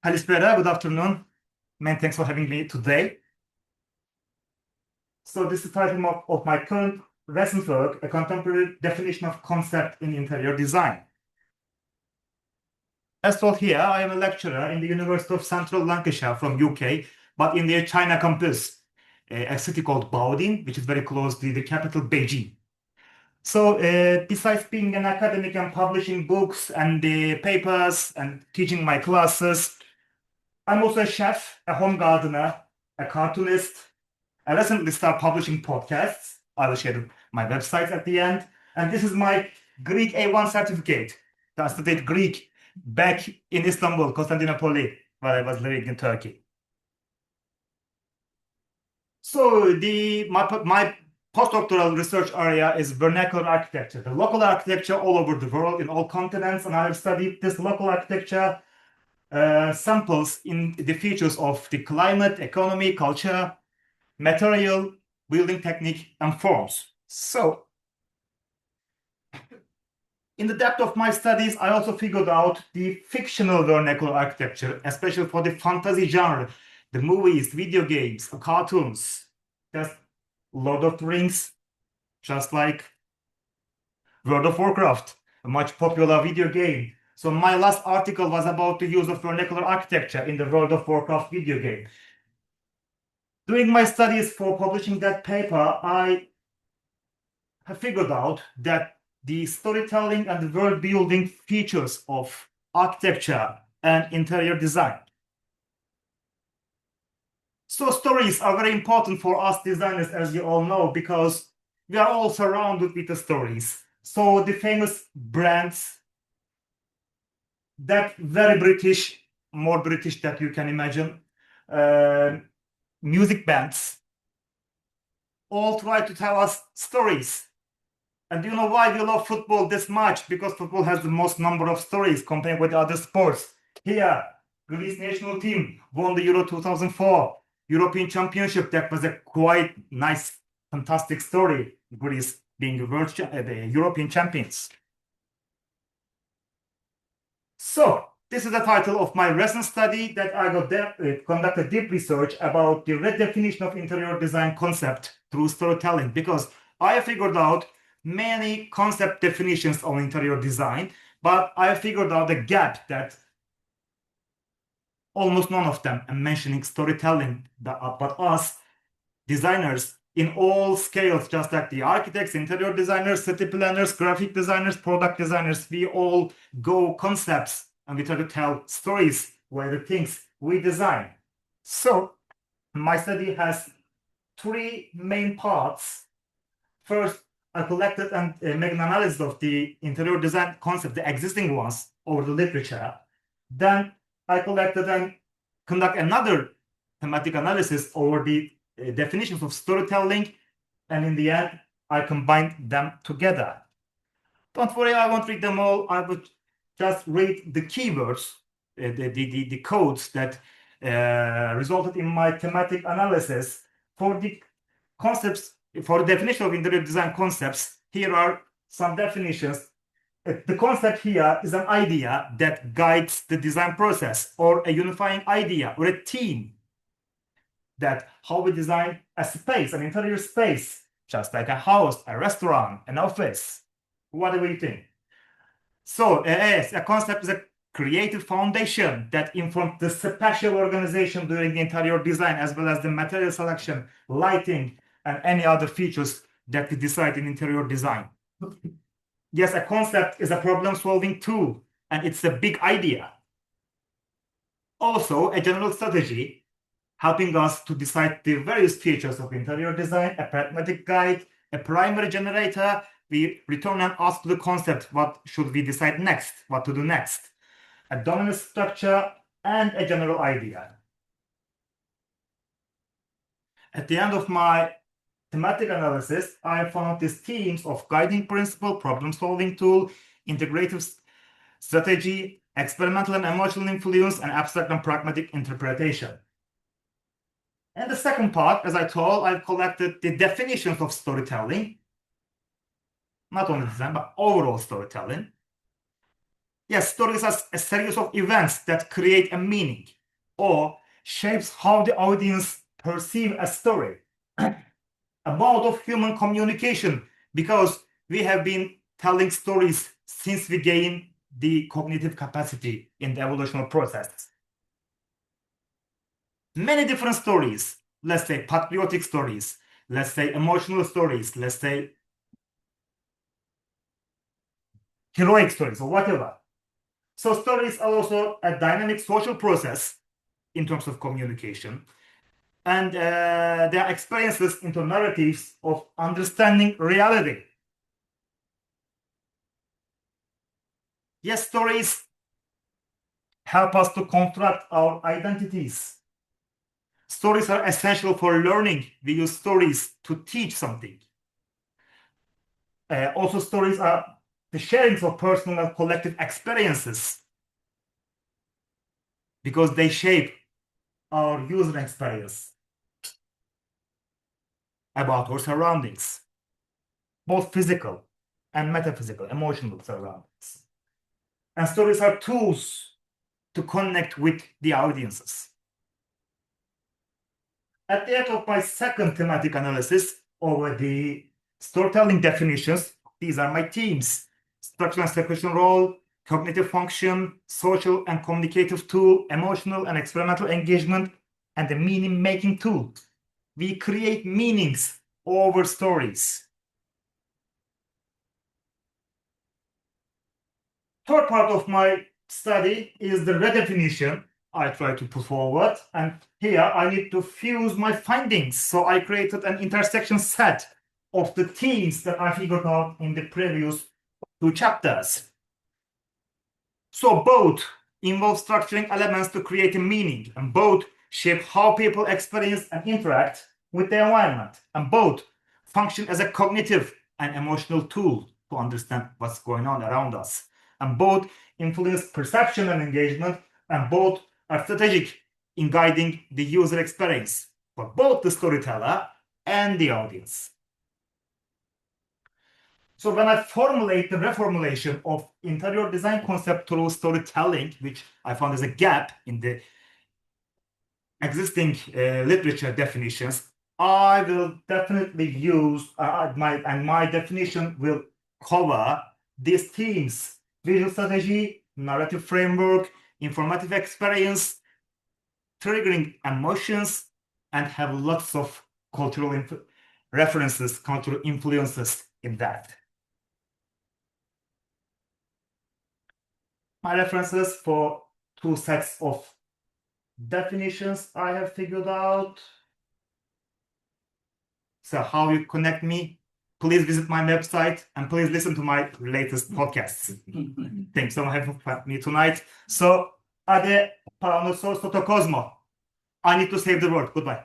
Kalispera, good afternoon. Many thanks for having me today. So this is the title of my current recent work, A Contemporary Definition of Concept in Interior Design. As told here, I am a lecturer in the University of Central Lancashire from UK, but in their China campus, a city called Baoding, which is very close to the capital Beijing. So besides being an academic and publishing books and papers and teaching my classes, I'm also a chef, a home gardener, a cartoonist. I recently started publishing podcasts. I will share my website at the end. And this is my Greek A1 certificate. I studied Greek back in Istanbul, Constantinople, while I was living in Turkey. So my postdoctoral research area is vernacular architecture, the local architecture all over the world, in all continents. And I have studied this local architecture samples in the features of the climate, economy, culture, material, building technique, and forms. So, in the depth of my studies, I also figured out the fictional vernacular architecture, especially for the fantasy genre, the movies, video games, cartoons, just Lord of the Rings, just like World of Warcraft, a much popular video game. So my last article was about the use of vernacular architecture in the World of Warcraft video game. During my studies for publishing that paper, I have figured out that the storytelling and the world building features of architecture and interior design. So stories are very important for us designers, as you all know, because we are all surrounded with the stories. So the famous brands, that very British, more British that you can imagine, music bands, all try to tell us stories. And do you know why we love football this much? Because football has the most number of stories compared with other sports. Here, Greece national team won the Euro 2004 European Championship. That was a quite nice, fantastic story. Greece being the European champions. So, this is the title of my recent study that I conducted deep research about the redefinition of interior design concept through storytelling, because I figured out many concept definitions on interior design, but I figured out a gap that almost none of them are mentioning storytelling, but us designers in all scales, just like the architects, interior designers, city planners, graphic designers, product designers, we all go concepts and we try to tell stories where the things we design. So my study has three main parts. First, I collected and made an analysis of the interior design concept, the existing ones, over the literature. Then I collected and conduct another thematic analysis over the definitions of storytelling, and in the end, I combined them together. Don't worry, I won't read them all. I would just read the keywords, the codes that resulted in my thematic analysis for the concepts, for the definition of interior design concepts. Here are some definitions. The concept here is an idea that guides the design process, or a unifying idea, or a theme that how we design a space, an interior space, just like a house, a restaurant, an office, whatever you think. So a concept is a creative foundation that informs the spatial organization during the interior design, as well as the material selection, lighting, and any other features that we decide in interior design. Yes, a concept is a problem-solving tool, and it's a big idea. Also, a general strategy helping us to decide the various features of interior design, a pragmatic guide, a primary generator. We return and ask the concept, what should we decide next, what to do next, a dominant structure, and a general idea. At the end of my thematic analysis, I found these themes of guiding principle, problem-solving tool, integrative strategy, experimental and emotional influence, and abstract and pragmatic interpretation. And the second part, as I told, I've collected the definitions of storytelling, not only design, but overall storytelling. Yes, stories are a series of events that create a meaning. or shapes how the audience perceive a story. A mode of human communication, because we have been telling stories since we gain the cognitive capacity in the evolutionary process. Many different stories, let's say patriotic stories, let's say emotional stories, let's say heroic stories, or whatever. So stories are also a dynamic social process in terms of communication. And they are experiences into narratives of understanding reality. Yes, stories help us to construct our identities. Stories are essential for learning. We use stories to teach something. Also, stories are the sharings of personal and collective experiences because they shape our user experience about our surroundings, both physical and metaphysical, emotional surroundings. And stories are tools to connect with the audiences. At the end of my second thematic analysis over the storytelling definitions, these are my themes: structure and sequential role, cognitive function, social and communicative tool, emotional and experimental engagement, and the meaning-making tool. We create meanings over stories. Third part of my study is the redefinition I try to put forward. And here I need to fuse my findings. So I created an intersection set of the themes that I figured out in the previous two chapters. So both involve structuring elements to create a meaning, and both shape how people experience and interact with the environment, and both function as a cognitive and emotional tool to understand what's going on around us, and both influence perception and engagement, and both are strategic in guiding the user experience for both the storyteller and the audience. So when I formulate the reformulation of interior design concept through storytelling, which I found is a gap in the existing literature definitions, I will definitely use my definition will cover these themes: visual strategy, narrative framework, informative experience, triggering emotions, and have lots of cultural references, cultural influences in that. My references for two sets of definitions I have figured out. So how you connect me, please visit my website and please listen to my latest podcasts. Thanks so much for me tonight. So, ade paranosor sotokosmo. I need to save the world. Goodbye.